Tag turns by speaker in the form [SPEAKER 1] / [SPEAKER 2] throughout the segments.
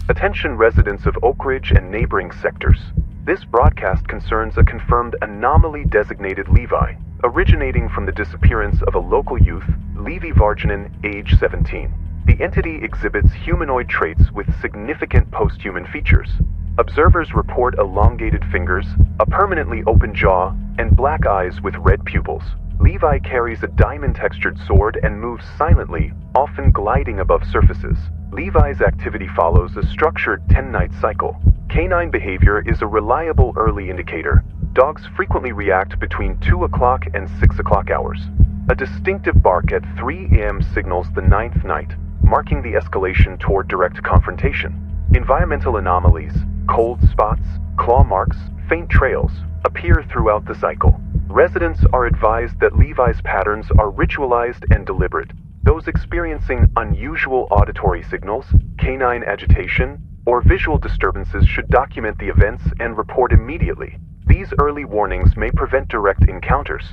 [SPEAKER 1] Attention residents of Oakridge and neighboring sectors. This broadcast concerns a confirmed anomaly designated Levi, originating from the disappearance of a local youth, Leevi Varjonen, age 17. The entity exhibits humanoid traits with significant post-human features. Observers report elongated fingers, a permanently open jaw, and black eyes with red pupils. Levi carries a diamond-textured sword and moves silently, often gliding above surfaces. Levi's activity follows a structured 10-night cycle. Canine behavior is a reliable early indicator. Dogs frequently react between 2 o'clock and 6 o'clock hours. A distinctive bark at 3 a.m. signals the 9th night, marking the escalation toward direct confrontation. Environmental anomalies, cold spots, claw marks, faint trails, appear throughout the cycle. Residents are advised that Levi's patterns are ritualized and deliberate. Those experiencing unusual auditory signals, canine agitation, or visual disturbances should document the events and report immediately. These early warnings may prevent direct encounters.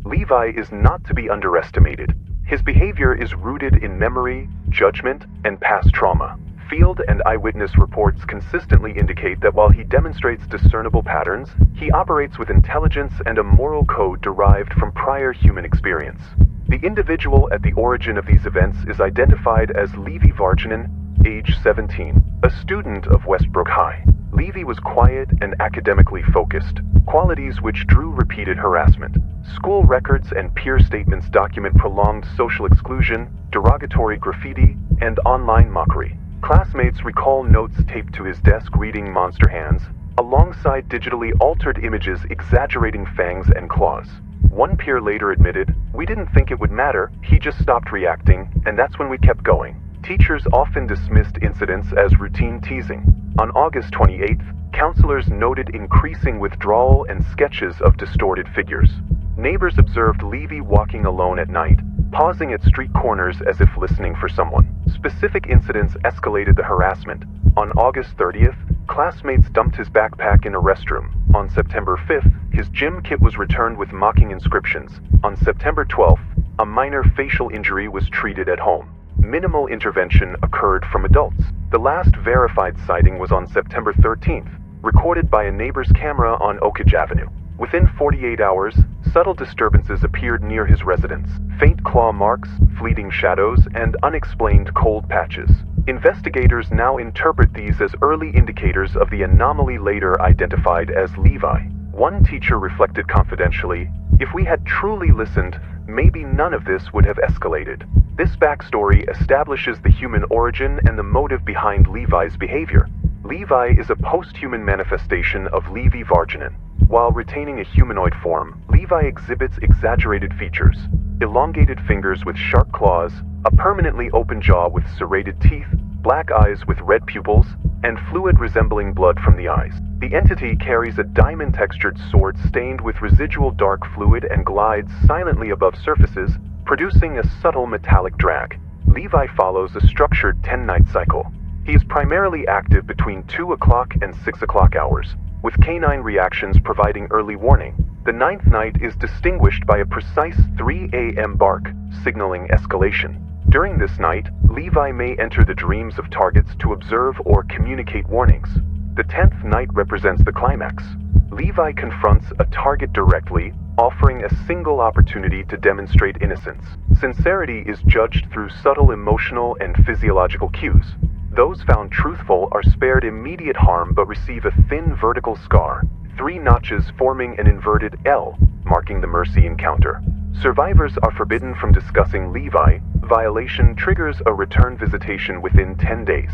[SPEAKER 1] Levi is not to be underestimated. His behavior is rooted in memory, judgment, and past trauma. Field and eyewitness reports consistently indicate that while he demonstrates discernible patterns, he operates with intelligence and a moral code derived from prior human experience. The individual at the origin of these events is identified as Leevi Varjonen, age 17, a student of Westbrook High. Levi was quiet and academically focused, qualities which drew repeated harassment. School records and peer statements document prolonged social exclusion, derogatory graffiti, and online mockery. Classmates recall notes taped to his desk reading Monster Hands, alongside digitally altered images exaggerating fangs and claws. One peer later admitted, "We didn't think it would matter, he just stopped reacting, and that's when we kept going." Teachers often dismissed incidents as routine teasing. On August 28th, counselors noted increasing withdrawal and sketches of distorted figures. Neighbors observed Levi walking alone at night, pausing at street corners as if listening for someone. Specific incidents escalated the harassment. On August 30th, classmates dumped his backpack in a restroom. On September 5th, his gym kit was returned with mocking inscriptions. On September 12th, a minor facial injury was treated at home. Minimal intervention occurred from adults. The last verified sighting was on September 13th, recorded by a neighbor's camera on Oakridge Avenue. Within 48 hours, subtle disturbances appeared near his residence. Faint claw marks, fleeting shadows, and unexplained cold patches. Investigators now interpret these as early indicators of the anomaly later identified as Levi. One teacher reflected confidentially, "If we had truly listened, maybe none of this would have escalated." This backstory establishes the human origin and the motive behind Levi's behavior. Levi is a post-human manifestation of Leevi Varjonen. While retaining a humanoid form, Levi exhibits exaggerated features: elongated fingers with sharp claws, a permanently open jaw with serrated teeth, black eyes with red pupils, and fluid resembling blood from the eyes. The entity carries a diamond-textured sword stained with residual dark fluid and glides silently above surfaces, producing a subtle metallic drag. Levi follows a structured 10-night cycle. He is primarily active between 2 o'clock and 6 o'clock hours, with canine reactions providing early warning. The 9th night is distinguished by a precise 3 a.m. bark, signaling escalation. During this night, Levi may enter the dreams of targets to observe or communicate warnings. The 10th night represents the climax. Levi confronts a target directly, offering a single opportunity to demonstrate innocence. Sincerity is judged through subtle emotional and physiological cues. Those found truthful are spared immediate harm but receive a thin vertical scar, 3 notches forming an inverted L, marking the mercy encounter. Survivors are forbidden from discussing Levi. Violation triggers a return visitation within 10 days.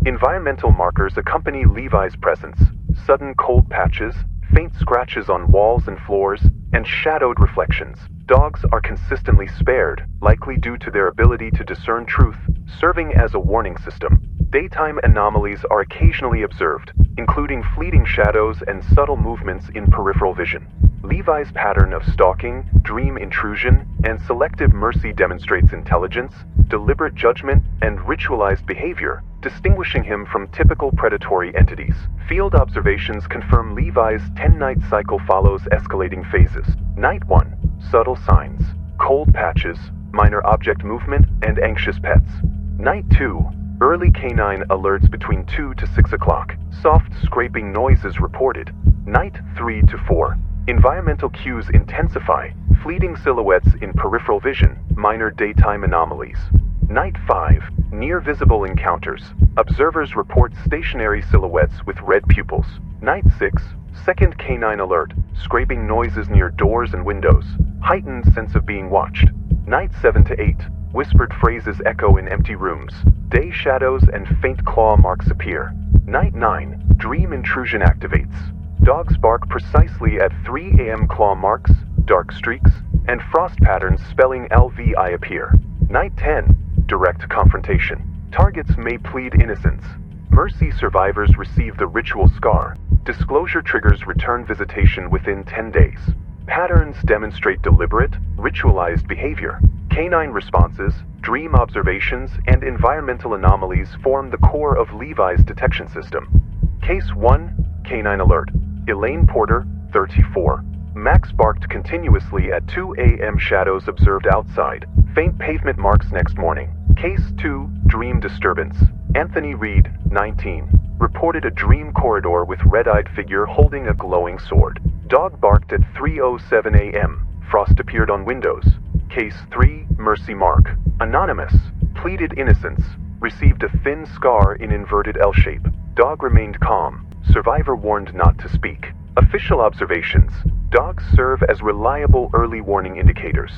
[SPEAKER 1] Environmental markers accompany Levi's presence: sudden cold patches, faint scratches on walls and floors, and shadowed reflections. Dogs are consistently spared, likely due to their ability to discern truth, serving as a warning system. Daytime anomalies are occasionally observed, including fleeting shadows and subtle movements in peripheral vision. Levi's pattern of stalking, dream intrusion, and selective mercy demonstrates intelligence, deliberate judgment, and ritualized behavior, distinguishing him from typical predatory entities. Field observations confirm Levi's 10-night cycle follows escalating phases. Night 1, subtle signs, cold patches, minor object movement, and anxious pets. Night 2, Early canine alerts between 2 to 6 o'clock. Soft scraping noises reported. Night 3 to 4. Environmental cues intensify. Fleeting silhouettes in peripheral vision. Minor daytime anomalies. Night 5. Near visible encounters. Observers report stationary silhouettes with red pupils. Night 6. Second canine alert. Scraping noises near doors and windows. Heightened sense of being watched. Night 7 to 8. Whispered phrases echo in empty rooms. Day shadows and faint claw marks appear. Night 9. Dream intrusion activates. Dogs bark precisely at 3 a.m. Claw marks, dark streaks, and frost patterns spelling LVI appear. Night 10. Direct confrontation. Targets may plead innocence. Mercy survivors receive the ritual scar. Disclosure triggers return visitation within 10 days. Patterns demonstrate deliberate, ritualized behavior. Canine responses, dream observations, and environmental anomalies form the core of Levi's detection system. Case 1, Canine Alert. Elaine Porter, 34. Max barked continuously at 2 a.m. Shadows observed outside. Faint pavement marks next morning. Case 2, Dream Disturbance. Anthony Reed, 19. Reported a dream corridor with red-eyed figure holding a glowing sword. Dog barked at 3:07 a.m. Frost appeared on windows. Case 3, Mercy Mark. Anonymous. Pleaded innocence. Received a thin scar in inverted L shape. Dog remained calm. Survivor warned not to speak. Official observations. Dogs serve as reliable early warning indicators.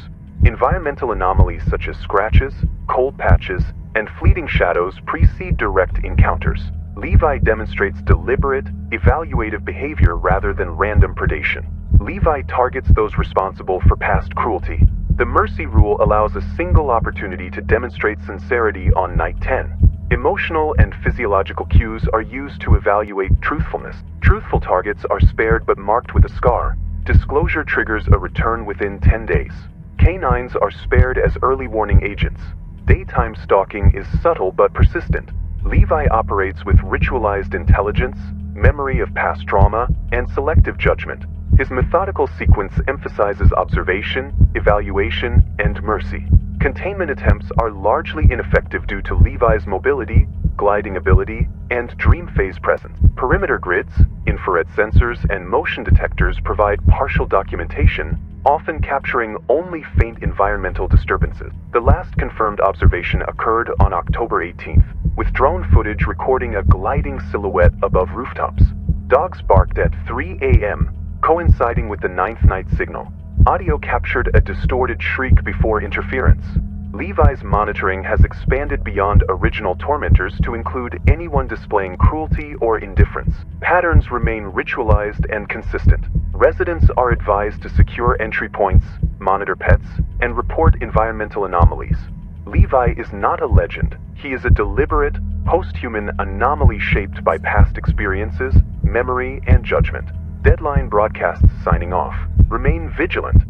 [SPEAKER 1] Environmental anomalies such as scratches, cold patches, and fleeting shadows precede direct encounters. Levi demonstrates deliberate, evaluative behavior rather than random predation. Levi targets those responsible for past cruelty. The mercy rule allows a single opportunity to demonstrate sincerity on night 10. Emotional and physiological cues are used to evaluate truthfulness. Truthful targets are spared but marked with a scar. Disclosure triggers a return within 10 days. Canines are spared as early warning agents. Daytime stalking is subtle but persistent. Levi operates with ritualized intelligence, memory of past trauma, and selective judgment. His methodical sequence emphasizes observation, evaluation, and mercy. Containment attempts are largely ineffective due to Levi's mobility, gliding ability, and dream phase presence. Perimeter grids, infrared sensors, and motion detectors provide partial documentation, often capturing only faint environmental disturbances. The last confirmed observation occurred on October 18th, with drone footage recording a gliding silhouette above rooftops. Dogs barked at 3 a.m., coinciding with the ninth night signal. Audio captured a distorted shriek before interference. Levi's monitoring has expanded beyond original tormentors to include anyone displaying cruelty or indifference. Patterns remain ritualized and consistent. Residents are advised to secure entry points, monitor pets, and report environmental anomalies. Levi is not a legend. He is a deliberate, post-human anomaly shaped by past experiences, memory, and judgment. Deadline broadcasts signing off. Remain vigilant.